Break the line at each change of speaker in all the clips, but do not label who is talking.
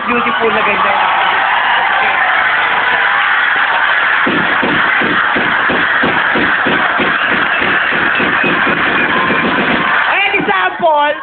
beautiful na ganyan. Ayan, example.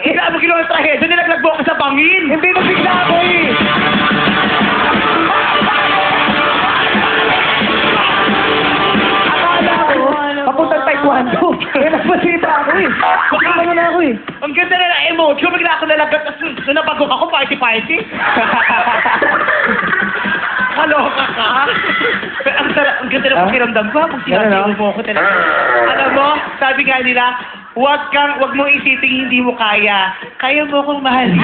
Kailangan mo ginawa ng trahedya, nilaglag mo ako sa bangin. Hindi na bigla ako eh. Akala ko, papuntang taekwondo. Kaya nagpasita ako eh. Pakita na ako eh. Ang ganda na ng emotion, bigla ako nalaglag, tapos nabagok ako, party-party. Kaloka ka? Ang ganda na pakiramdam ko, kung sinasiro mo ako talaga. Alam mo, sabi nga nila, wag mo isiping hindi mo kaya. Kaya mo akong mahalin.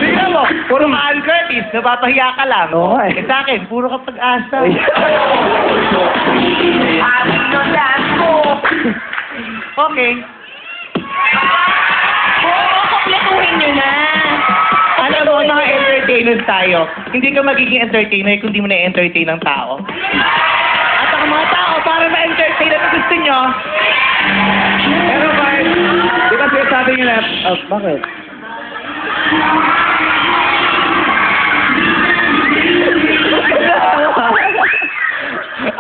Tingnan mo, puro mahal Curtis, napapahiya ka lang. Oo eh. Sa akin, puro ka pag-asa. Okay.
Kompletuhin nyo na.
Alam mo, mga entertainers tayo. Hindi ka magiging entertainer kung di mo na-entertain ng tao. At ang mga tao, para ma-entertain at gusto nyo. Pero Bart, di ba sabi nyo na, bakit?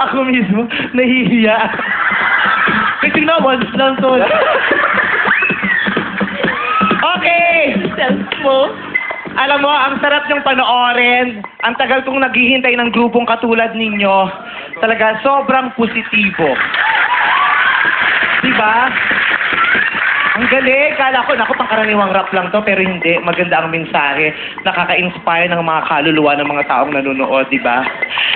Ako mismo, nahihiya. Kasi na, once lang to. Okay! Self mo. Alam mo, ang sarap niyong panoorin. Ang tagal kong naghihintay ng grupong katulad ninyo. Talaga, sobrang positibo. Diba? Ang galing. Kala ko, naku, pangkaraniwang rap lang to, pero hindi. Maganda ang mensahe. Nakaka-inspire ng mga kaluluwa ng mga taong nanonood, diba?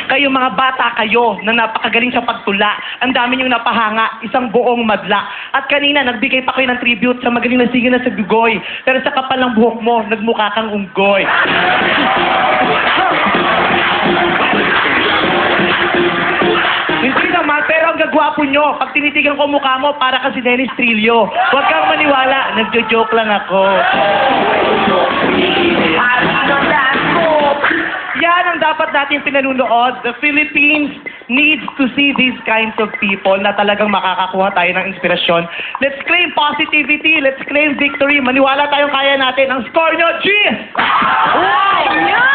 Kayo, mga bata kayo, na napakagaling sa pagtula. Ang dami niyong napahanga, isang buong madla. At kanina, nagbigay pa kayo ng tribute sa magaling na sige na sa Gugoy. Pero sa kapal ng buhok mo, nagmukha kang unggoy. Hindi naman, pero ang gagwapo nyo, pag tinitigan ko mukha mo, para ka si Dennis Trillo. Huwag kang maniwala, nagjo-joke lang ako. Yan ang dapat natin pinanunood. The Philippines needs to see these kinds of people na talagang makakakuha tayo ng inspirasyon. Let's claim positivity, let's claim victory. Maniwala tayong kaya natin. Ang score nyo, G!
Wow!